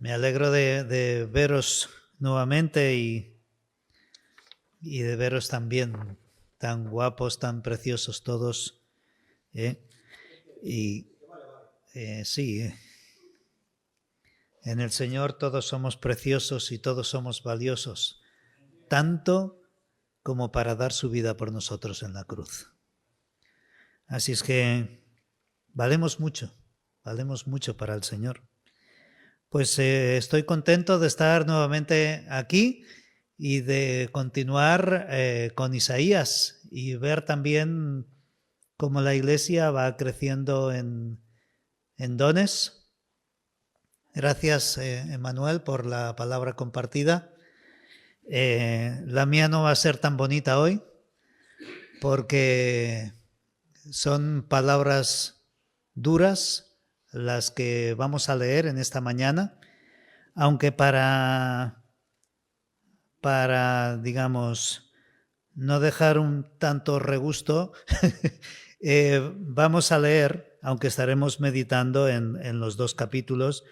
Me alegro de veros nuevamente y de veros también tan guapos, tan preciosos todos. Sí, en el Señor todos somos preciosos y todos somos valiosos, tanto como para dar su vida por nosotros en la cruz. Así es que valemos mucho para el Señor. Pues estoy contento de estar nuevamente aquí y de continuar con Isaías y ver también cómo la Iglesia va creciendo en dones. Gracias, Emanuel, por la palabra compartida. La mía no va a ser tan bonita hoy porque son palabras duras las que vamos a leer en esta mañana, aunque para digamos, no dejar un tanto regusto, vamos a leer, aunque estaremos meditando en los dos capítulos,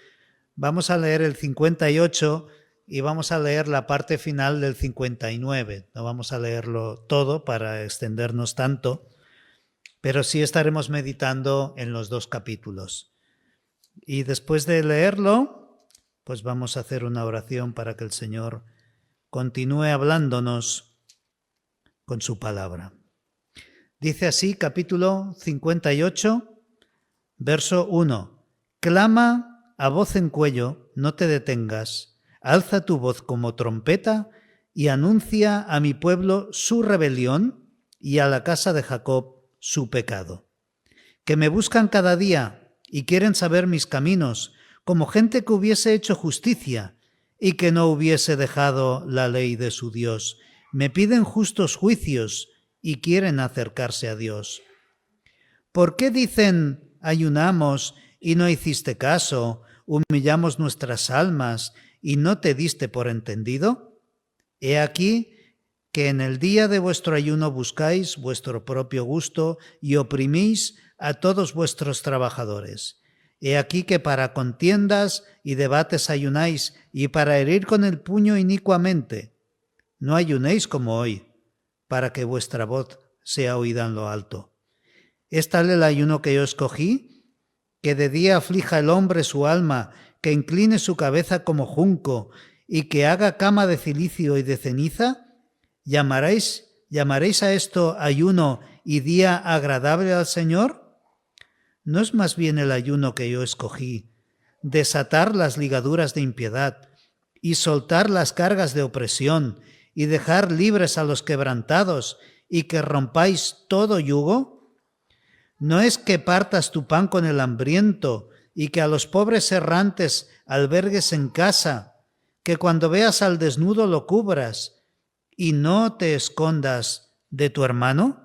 vamos a leer el 58 y vamos a leer la parte final del 59. No vamos a leerlo todo para extendernos tanto, pero sí estaremos meditando en los dos capítulos. Y después de leerlo, pues vamos a hacer una oración para que el Señor continúe hablándonos con su palabra. Dice así, capítulo 58, verso 1. Clama a voz en cuello, no te detengas, alza tu voz como trompeta y anuncia a mi pueblo su rebelión y a la casa de Jacob su pecado. Que me buscan cada día y quieren saber mis caminos, como gente que hubiese hecho justicia y que no hubiese dejado la ley de su Dios. Me piden justos juicios y quieren acercarse a Dios. ¿Por qué dicen, ayunamos y no hiciste caso, humillamos nuestras almas y no te diste por entendido? He aquí que en el día de vuestro ayuno buscáis vuestro propio gusto y oprimís a todos vuestros trabajadores. He aquí que para contiendas y debates ayunáis, y para herir con el puño inicuamente. No ayunéis como hoy, para que vuestra voz sea oída en lo alto. ¿Es tal el ayuno que yo escogí? Que de día aflija el hombre su alma, que incline su cabeza como junco, y que haga cama de cilicio y de ceniza. ¿Llamaréis a esto ayuno y día agradable al Señor? ¿No es más bien el ayuno que yo escogí, desatar las ligaduras de impiedad y soltar las cargas de opresión y dejar libres a los quebrantados y que rompáis todo yugo? ¿No es que partas tu pan con el hambriento y que a los pobres errantes albergues en casa, que cuando veas al desnudo lo cubras y no te escondas de tu hermano?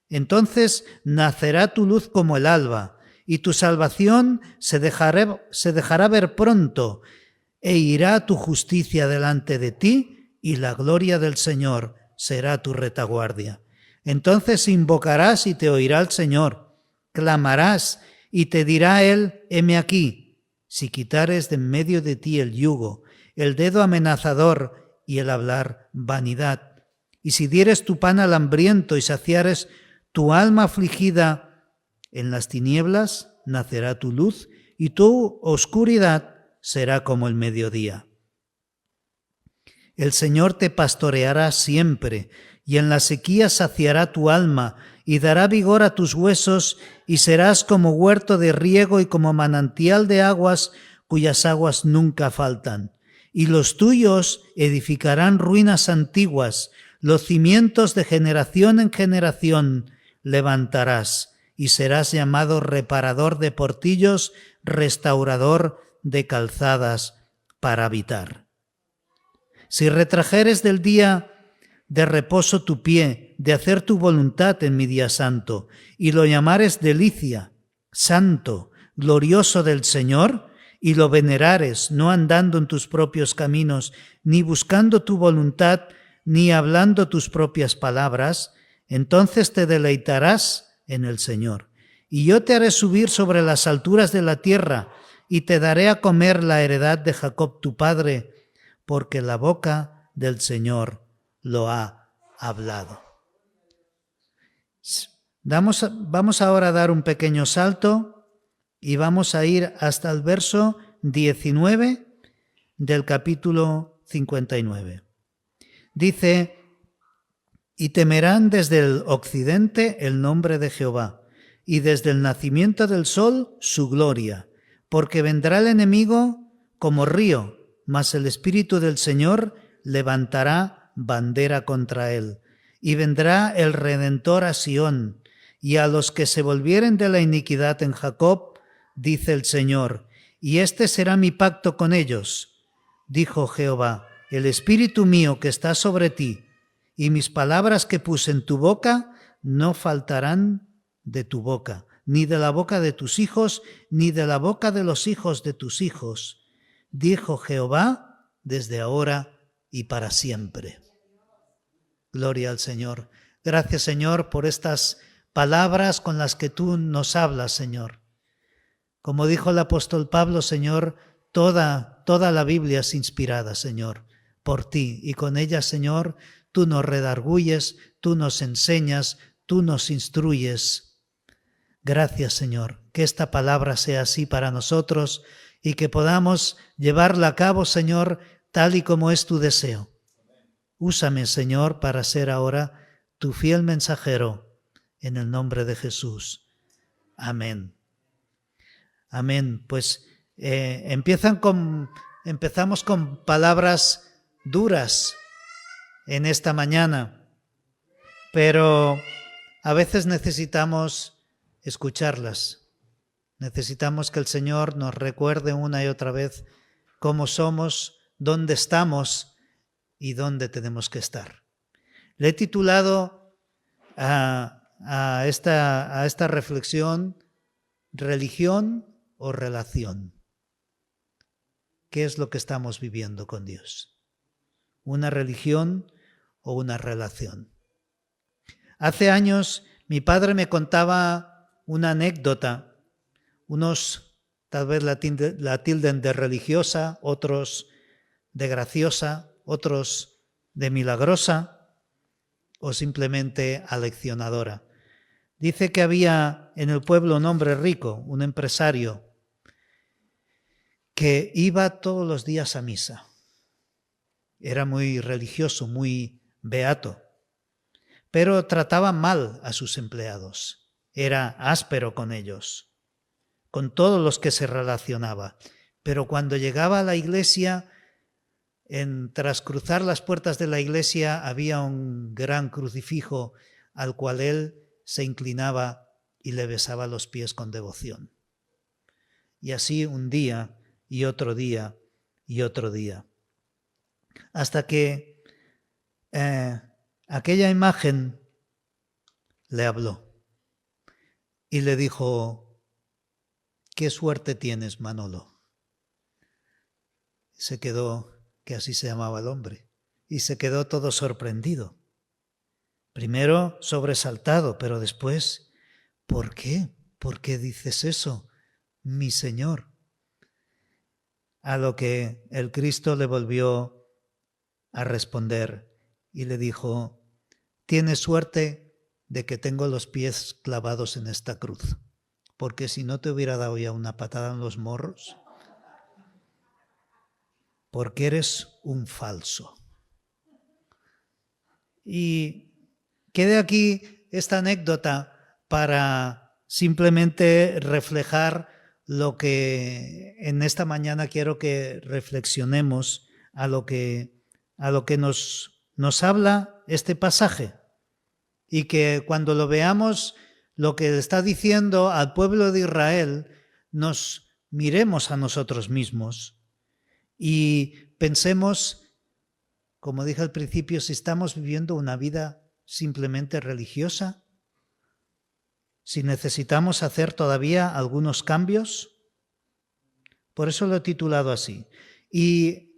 Entonces nacerá tu luz como el alba, y tu salvación se dejará ver pronto, e irá tu justicia delante de ti, y la gloria del Señor será tu retaguardia. Entonces invocarás y te oirá el Señor, clamarás y te dirá Él, heme aquí, si quitares de en medio de ti el yugo, el dedo amenazador y el hablar vanidad, y si dieres tu pan al hambriento y saciares tu alma afligida, en las tinieblas nacerá tu luz y tu oscuridad será como el mediodía. El Señor te pastoreará siempre y en la sequía saciará tu alma y dará vigor a tus huesos y serás como huerto de riego y como manantial de aguas cuyas aguas nunca faltan. Y los tuyos edificarán ruinas antiguas, los cimientos de generación en generación levantarás y serás llamado reparador de portillos, restaurador de calzadas para habitar. Si retrajeres del día de reposo tu pie, de hacer tu voluntad en mi día santo, y lo llamares delicia, santo, glorioso del Señor, y lo venerares, no andando en tus propios caminos, ni buscando tu voluntad, ni hablando tus propias palabras, entonces te deleitarás en el Señor. Y yo te haré subir sobre las alturas de la tierra, y te daré a comer la heredad de Jacob tu padre, porque la boca del Señor lo ha hablado. Vamos ahora a dar un pequeño salto y vamos a ir hasta el verso 19 del capítulo 59. Dice: y temerán desde el occidente el nombre de Jehová, y desde el nacimiento del sol su gloria, porque vendrá el enemigo como río, mas el Espíritu del Señor levantará bandera contra él. Y vendrá el Redentor a Sión, y a los que se volvieren de la iniquidad en Jacob, dice el Señor, y este será mi pacto con ellos, dijo Jehová, el Espíritu mío que está sobre ti, y mis palabras que puse en tu boca no faltarán de tu boca, ni de la boca de tus hijos, ni de la boca de los hijos de tus hijos, dijo Jehová, desde ahora y para siempre. Gloria al Señor. Gracias, Señor, por estas palabras con las que tú nos hablas, Señor. Como dijo el apóstol Pablo, Señor, toda la Biblia es inspirada, Señor, por ti. Y con ella, Señor, tú nos redarguyes, tú nos enseñas, tú nos instruyes. Gracias, Señor, que esta palabra sea así para nosotros y que podamos llevarla a cabo, Señor, tal y como es tu deseo. Úsame, Señor, para ser ahora tu fiel mensajero, en el nombre de Jesús. Amén. Amén. Pues empezamos con palabras duras en esta mañana, pero a veces necesitamos escucharlas. Necesitamos que el Señor nos recuerde una y otra vez cómo somos, dónde estamos y dónde tenemos que estar. Le he titulado a esta reflexión religión o relación. ¿Qué es lo que estamos viviendo con Dios? ¿Una religión o una relación? Hace años mi padre me contaba una anécdota. Unos tal vez la tilden de religiosa, otros de graciosa, otros de milagrosa o simplemente aleccionadora. Dice que había en el pueblo un hombre rico, un empresario, que iba todos los días a misa. Era muy religioso, muy beato, pero trataba mal a sus empleados. Era áspero con ellos, con todos los que se relacionaba. Pero cuando llegaba a la iglesia, tras cruzar las puertas de la iglesia había un gran crucifijo al cual él se inclinaba y le besaba los pies con devoción. Y así un día y otro día y otro día. Hasta que aquella imagen le habló y le dijo: «¿Qué suerte tienes, Manolo?». Se quedó, que así se llamaba el hombre, y se quedó todo sorprendido. Primero sobresaltado, pero después: ¿por qué? ¿Por qué dices eso, mi Señor? A lo que el Cristo le volvió a responder y le dijo: «Tienes suerte de que tengo los pies clavados en esta cruz, porque si no te hubiera dado ya una patada en los morros, porque eres un falso». Y quede aquí esta anécdota para simplemente reflejar lo que en esta mañana quiero que reflexionemos, a lo que nos habla este pasaje, y que cuando lo veamos, lo que está diciendo al pueblo de Israel, nos miremos a nosotros mismos y pensemos, como dije al principio, si estamos viviendo una vida simplemente religiosa, si necesitamos hacer todavía algunos cambios. Por eso lo he titulado así. Y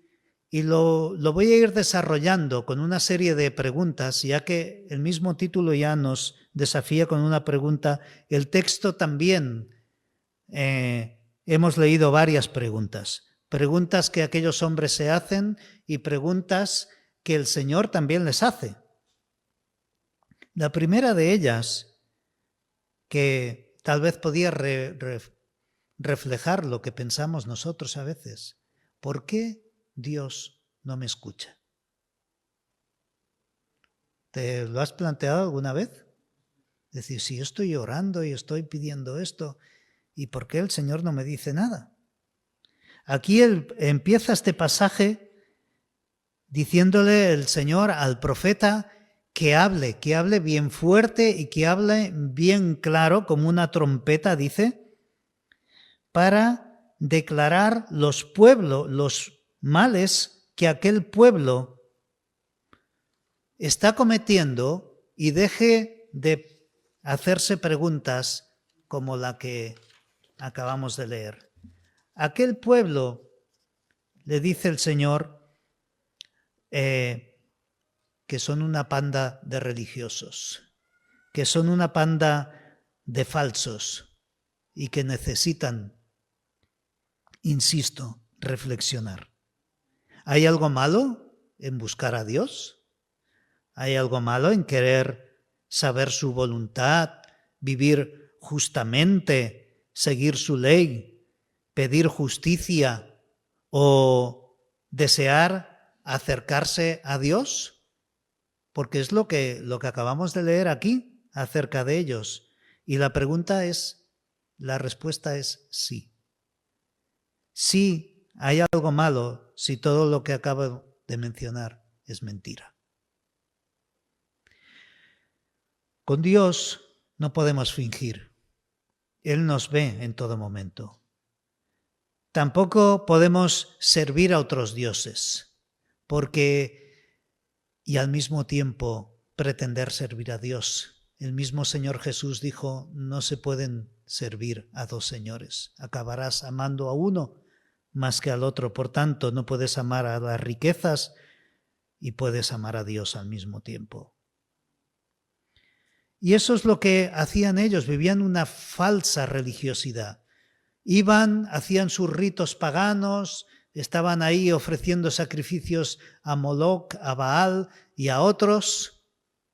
lo voy a ir desarrollando con una serie de preguntas, ya que el mismo título ya nos desafía con una pregunta. El texto también hemos leído varias preguntas. Preguntas que aquellos hombres se hacen y preguntas que el Señor también les hace. La primera de ellas, que tal vez podía reflejar lo que pensamos nosotros a veces. ¿Por qué Dios no me escucha? ¿Te lo has planteado alguna vez? Es decir, si yo estoy orando y estoy pidiendo esto, ¿y por qué el Señor no me dice nada? Aquí empieza este pasaje diciéndole el Señor al profeta que hable bien fuerte y que hable bien claro, como una trompeta, dice, para declarar los males que aquel pueblo está cometiendo y deje de hacerse preguntas como la que acabamos de leer. Aquel pueblo, le dice el Señor, que son una panda de religiosos, que son una panda de falsos y que necesitan, insisto, reflexionar. ¿Hay algo malo en buscar a Dios? ¿Hay algo malo en querer saber su voluntad, vivir justamente, seguir su ley, pedir justicia o desear acercarse a Dios? Porque es lo que acabamos de leer aquí acerca de ellos. Y la respuesta es sí. Sí, hay algo malo si todo lo que acabo de mencionar es mentira. Con Dios no podemos fingir. Él nos ve en todo momento. Tampoco podemos servir a otros dioses, y al mismo tiempo pretender servir a Dios. El mismo Señor Jesús dijo, no se pueden servir a dos señores. Acabarás amando a uno más que al otro. Por tanto, no puedes amar a las riquezas y puedes amar a Dios al mismo tiempo. Y eso es lo que hacían ellos, vivían una falsa religiosidad. Iban, hacían sus ritos paganos, estaban ahí ofreciendo sacrificios a Moloch, a Baal y a otros.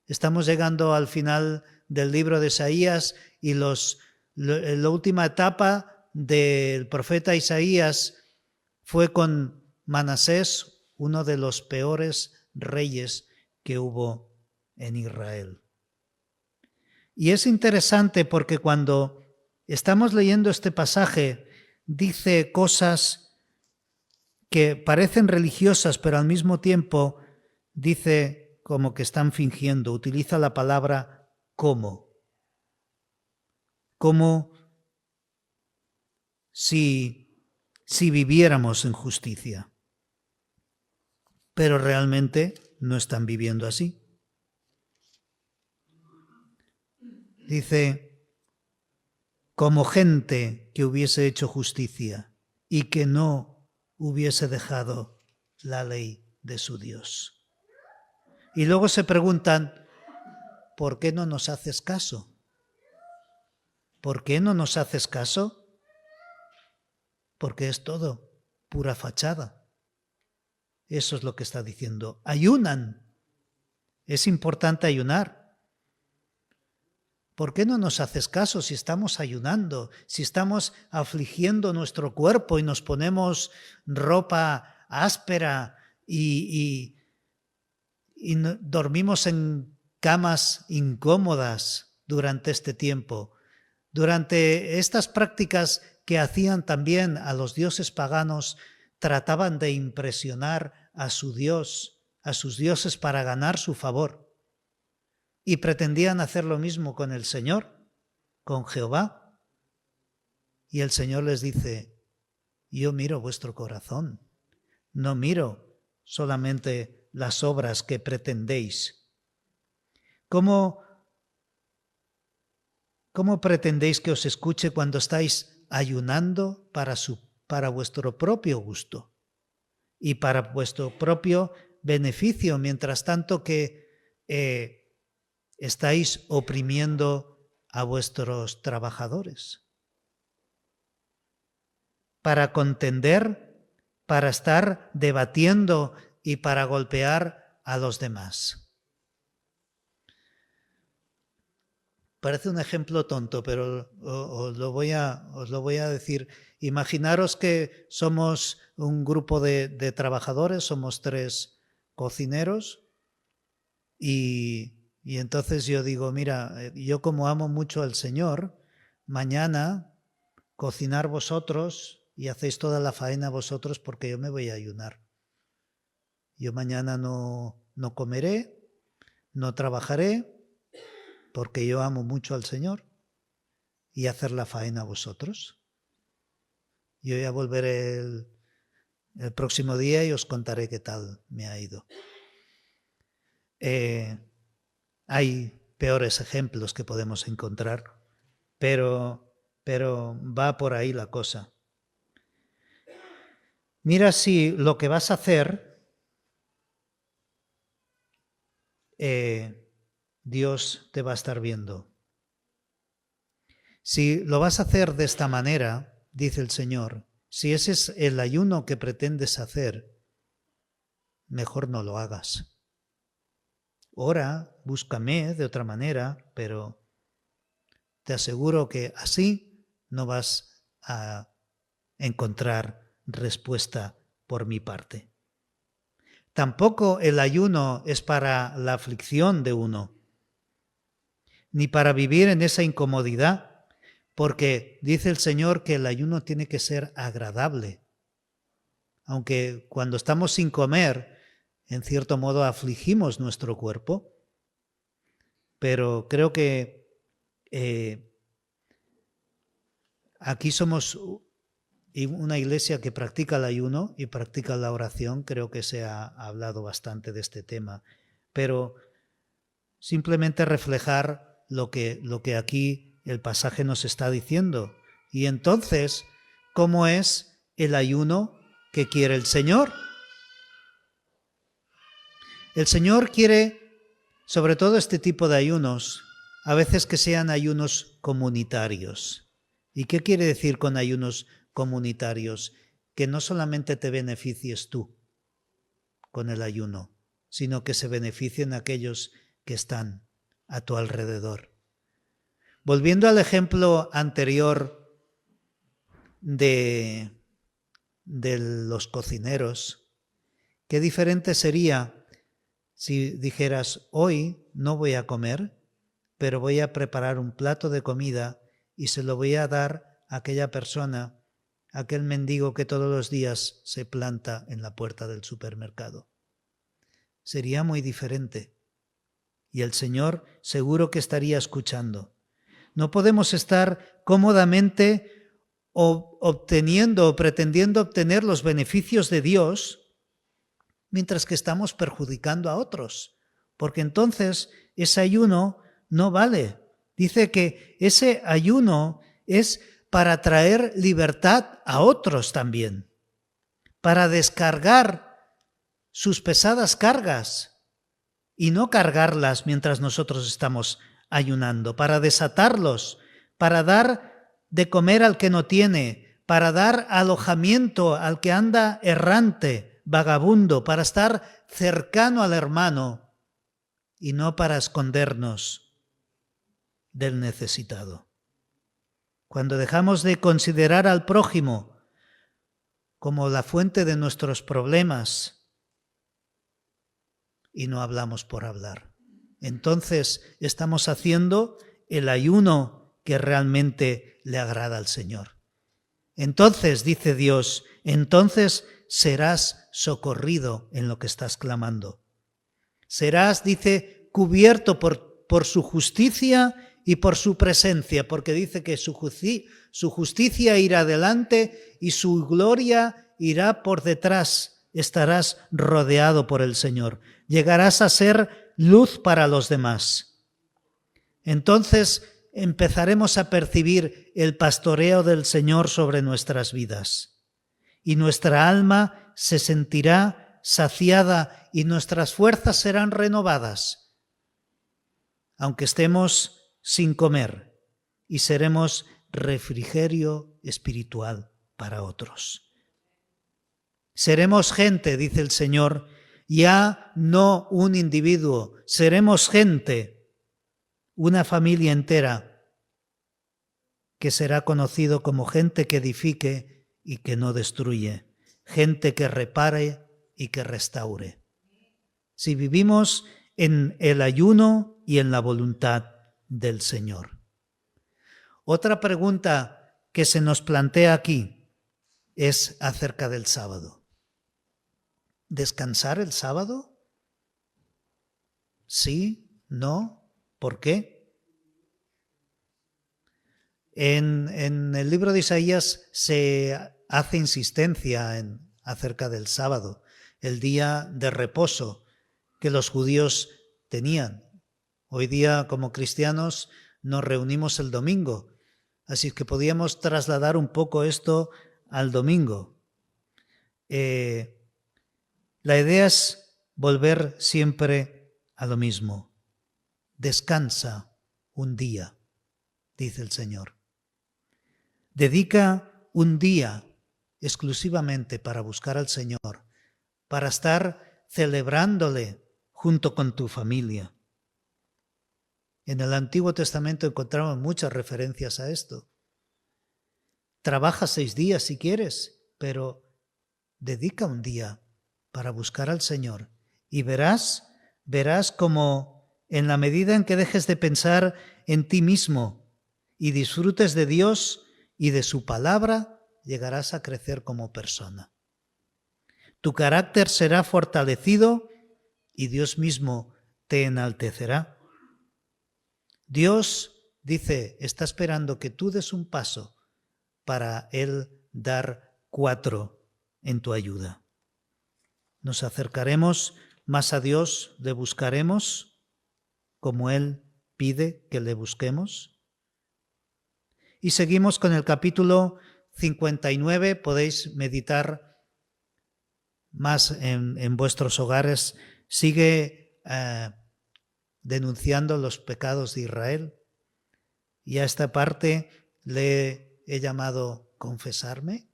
Estamos llegando al final del libro de Isaías y la última etapa del profeta Isaías fue con Manasés, uno de los peores reyes que hubo en Israel. Y es interesante porque cuando estamos leyendo este pasaje, dice cosas que parecen religiosas, pero al mismo tiempo dice como que están fingiendo, utiliza la palabra como si viviéramos en justicia. Pero realmente no están viviendo así. Dice, como gente que hubiese hecho justicia y que no hubiese dejado la ley de su Dios. Y luego se preguntan, ¿por qué no nos haces caso? ¿Por qué no nos haces caso? Porque es todo pura fachada. Eso es lo que está diciendo. Ayunan. Es importante ayunar. ¿Por qué no nos haces caso si estamos ayunando, si estamos afligiendo nuestro cuerpo y nos ponemos ropa áspera y dormimos en camas incómodas durante este tiempo? Durante estas prácticas que hacían también a los dioses paganos, trataban de impresionar a su Dios, a sus dioses para ganar su favor. Y pretendían hacer lo mismo con el Señor, con Jehová. Y el Señor les dice, yo miro vuestro corazón, no miro solamente las obras que pretendéis. ¿Cómo pretendéis que os escuche cuando estáis ayunando para vuestro propio gusto y para vuestro propio beneficio, mientras tanto que estáis oprimiendo a vuestros trabajadores? para contender, para estar debatiendo y para golpear a los demás. Parece un ejemplo tonto, pero os lo voy a decir. Imaginaros que somos un grupo de trabajadores, somos 3 cocineros y entonces yo digo, mira, yo como amo mucho al Señor, mañana cocinar vosotros y hacéis toda la faena vosotros porque yo me voy a ayunar. Yo mañana no comeré, no trabajaré, porque yo amo mucho al Señor, y hacer la faena a vosotros. Yo ya volveré el próximo día y os contaré qué tal me ha ido. Hay peores ejemplos que podemos encontrar, pero va por ahí la cosa. Mira si lo que vas a hacer, Dios te va a estar viendo. Si lo vas a hacer de esta manera, dice el Señor, si ese es el ayuno que pretendes hacer, mejor no lo hagas. Ora, búscame de otra manera, pero te aseguro que así no vas a encontrar respuesta por mi parte. Tampoco el ayuno es para la aflicción de uno, ni para vivir en esa incomodidad, porque dice el Señor que el ayuno tiene que ser agradable. Aunque cuando estamos sin comer, en cierto modo afligimos nuestro cuerpo, pero creo que aquí somos una iglesia que practica el ayuno y practica la oración. Creo que se ha hablado bastante de este tema, pero simplemente reflejar lo que aquí el pasaje nos está diciendo. Y entonces, ¿cómo es el ayuno que quiere el Señor? El Señor quiere, sobre todo este tipo de ayunos, a veces que sean ayunos comunitarios. ¿Y qué quiere decir con ayunos comunitarios? Que no solamente te beneficies tú con el ayuno, sino que se beneficien aquellos que están a tu alrededor. Volviendo al ejemplo anterior de los cocineros, qué diferente sería si dijeras, hoy no voy a comer, pero voy a preparar un plato de comida y se lo voy a dar a aquella persona, a aquel mendigo que todos los días se planta en la puerta del supermercado. Sería muy diferente. Y el Señor seguro que estaría escuchando. No podemos estar cómodamente obteniendo o pretendiendo obtener los beneficios de Dios mientras que estamos perjudicando a otros, porque entonces ese ayuno no vale. Dice que ese ayuno es para traer libertad a otros también, para descargar sus pesadas cargas y no cargarlas mientras nosotros estamos ayunando, para desatarlos, para dar de comer al que no tiene, para dar alojamiento al que anda errante, vagabundo, para estar cercano al hermano y no para escondernos del necesitado. Cuando dejamos de considerar al prójimo como la fuente de nuestros problemas y no hablamos por hablar, entonces estamos haciendo el ayuno que realmente le agrada al Señor. Entonces, dice Dios, entonces serás socorrido en lo que estás clamando. Serás, dice, cubierto por su justicia y por su presencia, porque dice que su justicia irá delante y su gloria irá por detrás. Estarás rodeado por el Señor. Llegarás a ser luz para los demás. Entonces empezaremos a percibir el pastoreo del Señor sobre nuestras vidas y nuestra alma se sentirá saciada y nuestras fuerzas serán renovadas, aunque estemos sin comer, y seremos refrigerio espiritual para otros. Seremos gente, dice el Señor, ya no un individuo, seremos gente, una familia entera, que será conocido como gente que edifique y que no destruye, gente que repare y que restaure. Si vivimos en el ayuno y en la voluntad del Señor. Otra pregunta que se nos plantea aquí es acerca del sábado. ¿Descansar el sábado? ¿Sí? ¿No? ¿Por qué? En el libro de Isaías se hace insistencia acerca del sábado, el día de reposo que los judíos tenían. Hoy día, como cristianos, nos reunimos el domingo, así que podíamos trasladar un poco esto al domingo. La idea es volver siempre a lo mismo. Descansa un día, dice el Señor. Dedica un día exclusivamente para buscar al Señor, para estar celebrándole junto con tu familia. En el Antiguo Testamento encontramos muchas referencias a esto. Trabaja 6 días si quieres, pero dedica un día para buscar al Señor y verás como en la medida en que dejes de pensar en ti mismo y disfrutes de Dios y de su palabra, llegarás a crecer como persona. Tu carácter será fortalecido y Dios mismo te enaltecerá. Dios, dice, está esperando que tú des un paso para Él dar 4 en tu ayuda. Nos acercaremos más a Dios, le buscaremos como Él pide que le busquemos. Y seguimos con el capítulo 59, podéis meditar más en vuestros hogares. Sigue denunciando los pecados de Israel. Y a esta parte le he llamado confesarme.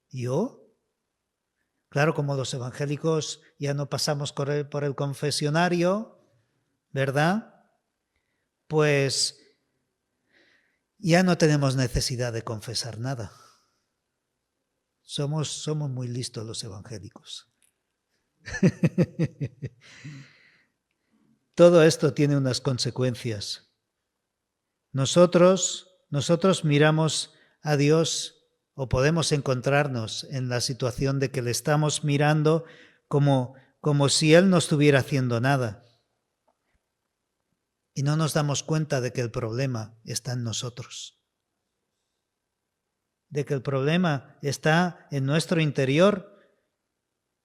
¿Yo? Claro, como los evangélicos ya no pasamos por el confesionario, ¿verdad? Pues ya no tenemos necesidad de confesar nada. Somos muy listos los evangélicos. Todo esto tiene unas consecuencias. Nosotros miramos a Dios o podemos encontrarnos en la situación de que le estamos mirando como si Él no estuviera haciendo nada. Y no nos damos cuenta de que el problema está en nosotros. De que el problema está en nuestro interior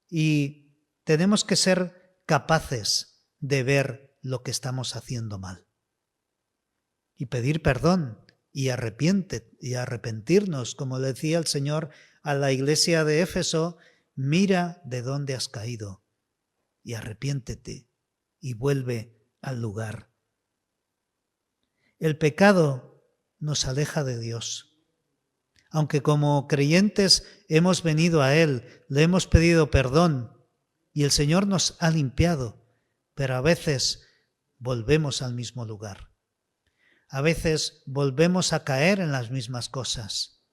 y tenemos que ser capaces de ver lo que estamos haciendo mal. Y pedir perdón y arrepentirnos, como le decía el Señor a la iglesia de Éfeso, mira de dónde has caído y arrepiéntete y vuelve al lugar. El pecado nos aleja de Dios. Aunque como creyentes hemos venido a Él, le hemos pedido perdón y el Señor nos ha limpiado, pero a veces volvemos al mismo lugar. A veces volvemos a caer en las mismas cosas.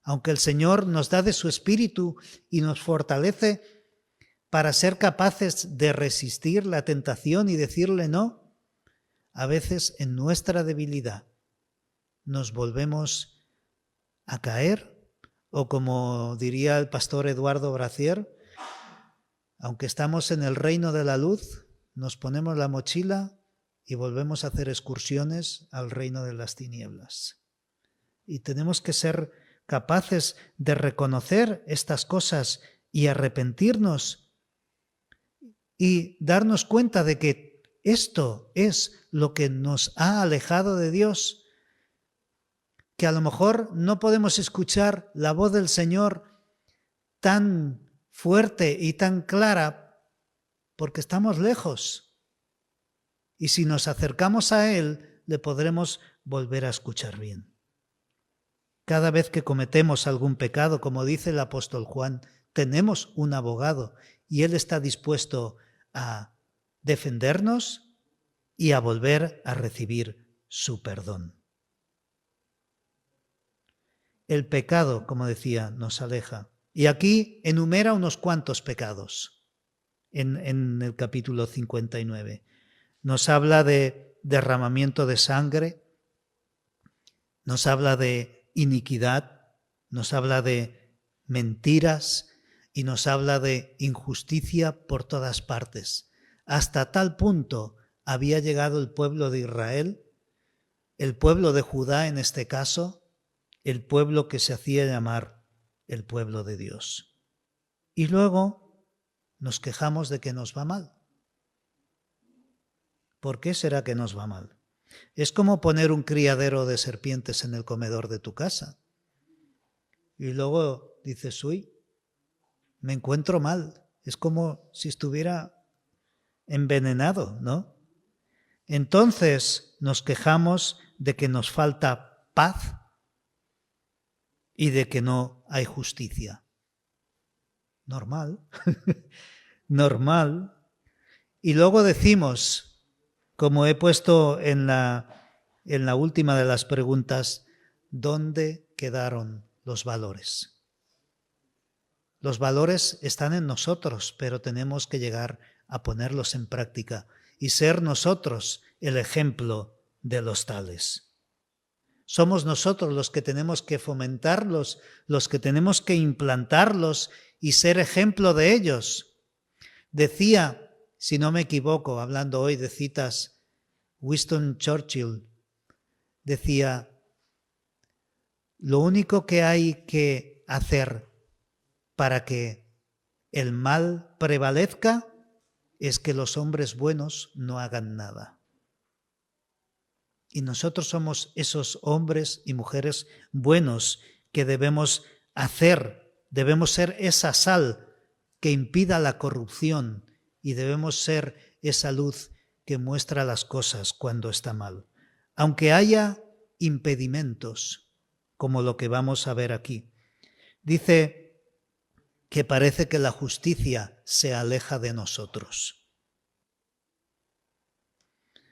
Aunque el Señor nos da de su Espíritu y nos fortalece para ser capaces de resistir la tentación y decirle no, a veces en nuestra debilidad nos volvemos a caer, o como diría el pastor Eduardo Bracier, aunque estamos en el reino de la luz, nos ponemos la mochila y volvemos a hacer excursiones al reino de las tinieblas. Y tenemos que ser capaces de reconocer estas cosas y arrepentirnos y darnos cuenta de que esto es lo que nos ha alejado de Dios, que a lo mejor no podemos escuchar la voz del Señor tan fuerte y tan clara porque estamos lejos. Y si nos acercamos a Él, le podremos volver a escuchar bien. Cada vez que cometemos algún pecado, como dice el apóstol Juan, tenemos un abogado y él está dispuesto a defendernos y a volver a recibir su perdón. El pecado, como decía, nos aleja. Y aquí enumera unos cuantos pecados en el capítulo 59. Nos habla de derramamiento de sangre, nos habla de iniquidad, nos habla de mentiras y nos habla de injusticia por todas partes. Hasta tal punto había llegado el pueblo de Israel, el pueblo de Judá en este caso, el pueblo que se hacía llamar el pueblo de Dios. Y luego nos quejamos de que nos va mal. ¿Por qué será que nos va mal? Es como poner un criadero de serpientes en el comedor de tu casa. Y luego dices, uy, me encuentro mal. Es como si estuviera envenenado, ¿no? Entonces nos quejamos de que nos falta paz y de que no hay justicia. Normal, normal. Y luego decimos, como he puesto en la última de las preguntas, ¿dónde quedaron los valores? Los valores están en nosotros, pero tenemos que llegar a ponerlos en práctica y ser nosotros el ejemplo de los tales. Somos nosotros los que tenemos que fomentarlos, los que tenemos que implantarlos y ser ejemplo de ellos. Decía, si no me equivoco, hablando hoy de citas, Winston Churchill decía, lo único que hay que hacer para que el mal prevalezca es que los hombres buenos no hagan nada. Y nosotros somos esos hombres y mujeres buenos que debemos hacer, debemos ser esa sal que impida la corrupción y debemos ser esa luz que muestra las cosas cuando está mal. Aunque haya impedimentos, como lo que vamos a ver aquí. Dice que parece que la justicia se aleja de nosotros.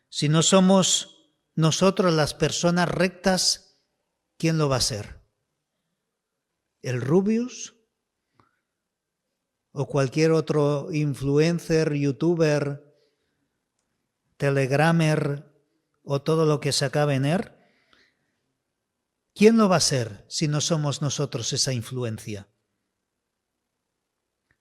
Si no somos nosotros las personas rectas, ¿quién lo va a ser? ¿El Rubius? ¿O cualquier otro influencer, youtuber, telegramer o todo lo que se acabe en er? ¿Quién lo va a ser si no somos nosotros esa influencia?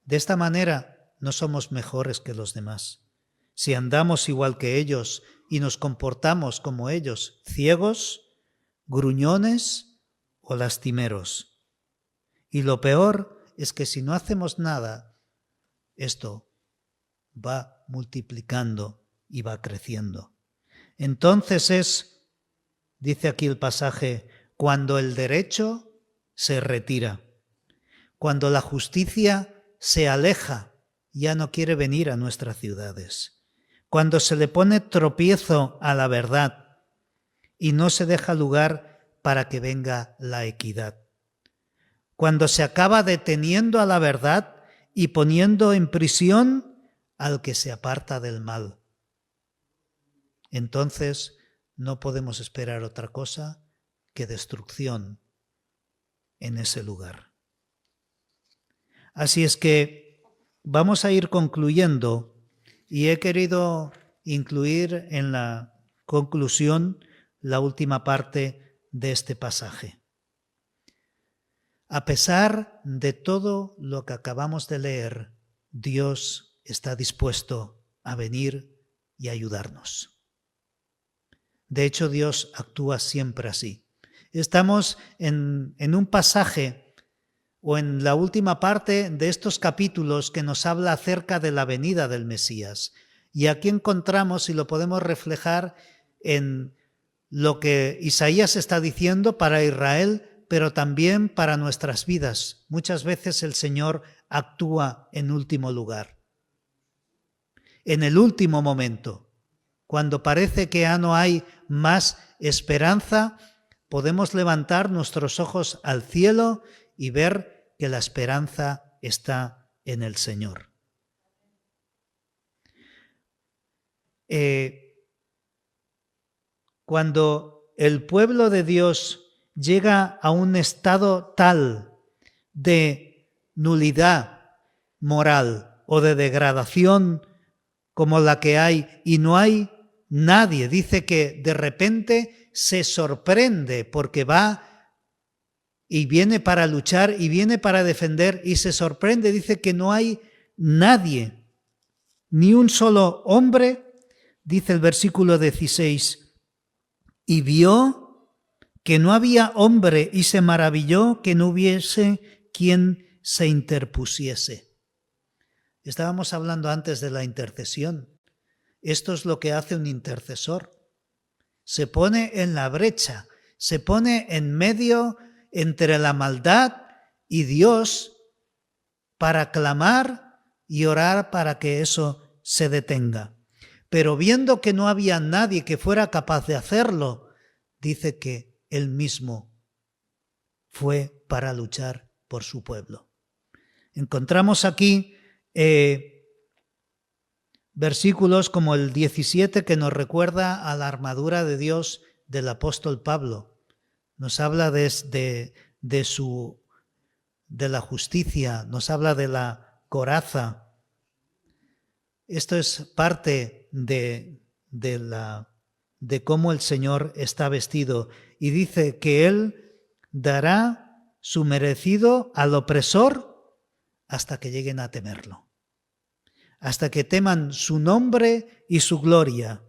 De esta manera no somos mejores que los demás. Si andamos igual que ellos y nos comportamos como ellos, ciegos, gruñones o lastimeros. Y lo peor es que si no hacemos nada, esto va multiplicando y va creciendo. Entonces dice aquí el pasaje, cuando el derecho se retira, cuando la justicia se aleja, ya no quiere venir a nuestras ciudades. Cuando se le pone tropiezo a la verdad y no se deja lugar para que venga la equidad. Cuando se acaba deteniendo a la verdad y poniendo en prisión al que se aparta del mal. Entonces no podemos esperar otra cosa que destrucción en ese lugar. Así es que vamos a ir concluyendo. Y he querido incluir en la conclusión la última parte de este pasaje. A pesar de todo lo que acabamos de leer, Dios está dispuesto a venir y ayudarnos. De hecho, Dios actúa siempre así. Estamos en un pasaje o en la última parte de estos capítulos que nos habla acerca de la venida del Mesías. Y aquí encontramos, y lo podemos reflejar en lo que Isaías está diciendo para Israel, pero también para nuestras vidas. Muchas veces el Señor actúa en último lugar. En el último momento, cuando parece que ya no hay más esperanza, podemos levantar nuestros ojos al cielo y ver que la esperanza está en el Señor. Cuando el pueblo de Dios llega a un estado tal de nulidad moral o de degradación como la que hay, y no hay nadie, dice que de repente se sorprende porque va y viene para luchar y viene para defender y se sorprende, dice que no hay nadie, ni un solo hombre, dice el versículo 16, y vio que no había hombre y se maravilló que no hubiese quien se interpusiese. Estábamos hablando antes de la intercesión. Esto es lo que hace un intercesor. Se pone en la brecha, se pone en medio entre la maldad y Dios para clamar y orar para que eso se detenga. Pero viendo que no había nadie que fuera capaz de hacerlo, dice que él mismo fue para luchar por su pueblo. Encontramos aquí versículos como el 17 que nos recuerda a la armadura de Dios del apóstol Pablo. Nos habla de la justicia, nos habla de la coraza. Esto es parte de cómo el Señor está vestido. Y dice que Él dará su merecido al opresor hasta que lleguen a temerlo. Hasta que teman su nombre y su gloria.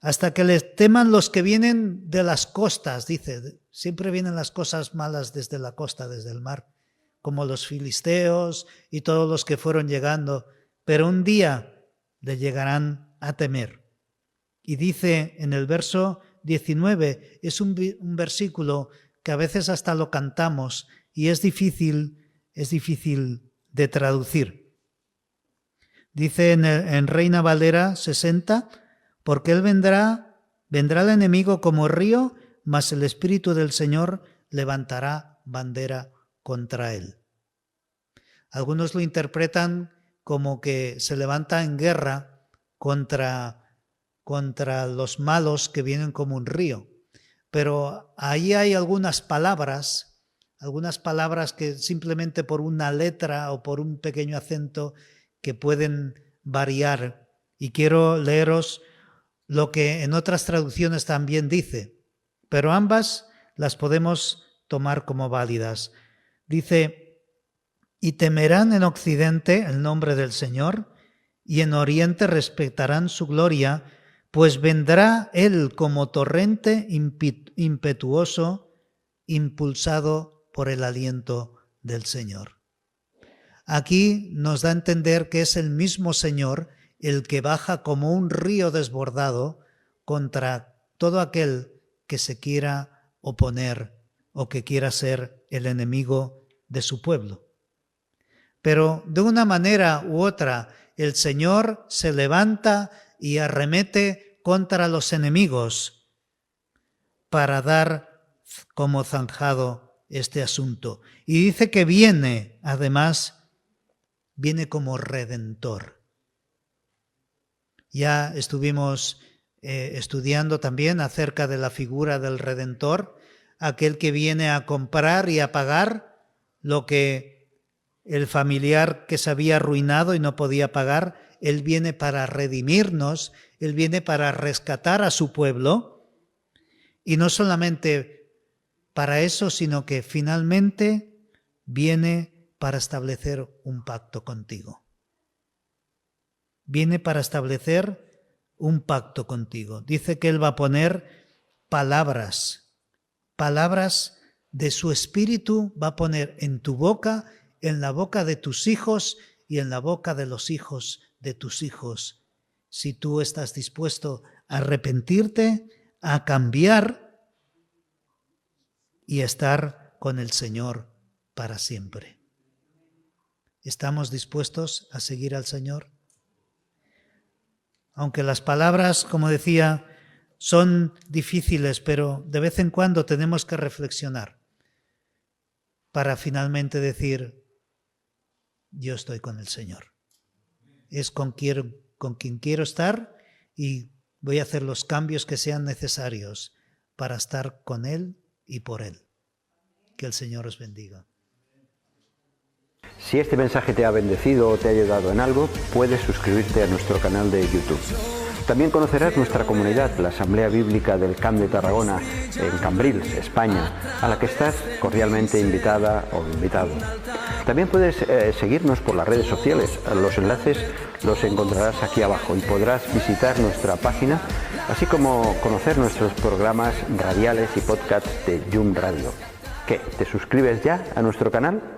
Hasta que les teman los que vienen de las costas, dice. Siempre vienen las cosas malas desde la costa, desde el mar, como los filisteos y todos los que fueron llegando. Pero un día le llegarán a temer. Y dice en el verso 19, es un versículo que a veces hasta lo cantamos y es difícil de traducir. Dice en Reina Valera 60, porque él vendrá el enemigo como río, mas el Espíritu del Señor levantará bandera contra él. Algunos lo interpretan como que se levanta en guerra contra los malos que vienen como un río. Pero ahí hay algunas palabras que simplemente por una letra o por un pequeño acento que pueden variar. Y quiero leeros lo que en otras traducciones también dice, pero ambas las podemos tomar como válidas. Dice, y temerán en Occidente el nombre del Señor, y en Oriente respetarán su gloria, pues vendrá Él como torrente impetuoso, impulsado por el aliento del Señor. Aquí nos da a entender que es el mismo Señor el que baja como un río desbordado contra todo aquel que se quiera oponer o que quiera ser el enemigo de su pueblo. Pero de una manera u otra, el Señor se levanta y arremete contra los enemigos para dar como zanjado este asunto. Y dice que viene, además, viene como redentor. Ya estuvimos estudiando también acerca de la figura del redentor, aquel que viene a comprar y a pagar lo que el familiar que se había arruinado y no podía pagar. Él viene para redimirnos, Él viene para rescatar a su pueblo, y no solamente para eso, sino que finalmente viene para establecer un pacto contigo. Viene para establecer un pacto contigo. Dice que Él va a poner palabras de su espíritu, va a poner en tu boca, en la boca de tus hijos y en la boca de los hijos de tus hijos. Si tú estás dispuesto a arrepentirte, a cambiar y estar con el Señor para siempre. ¿Estamos dispuestos a seguir al Señor? Aunque las palabras, como decía, son difíciles, pero de vez en cuando tenemos que reflexionar para finalmente decir, yo estoy con el Señor. Es con quien quiero estar y voy a hacer los cambios que sean necesarios para estar con Él y por Él. Que el Señor os bendiga. Si este mensaje te ha bendecido o te ha ayudado en algo, puedes suscribirte a nuestro canal de YouTube. También conocerás nuestra comunidad, la Asamblea Bíblica del Camp de Tarragona, en Cambrils, España, a la que estás cordialmente invitada o invitado. También puedes seguirnos por las redes sociales. Los enlaces los encontrarás aquí abajo y podrás visitar nuestra página, así como conocer nuestros programas radiales y podcasts de Yum Radio. ¿Qué? ¿Te suscribes ya a nuestro canal?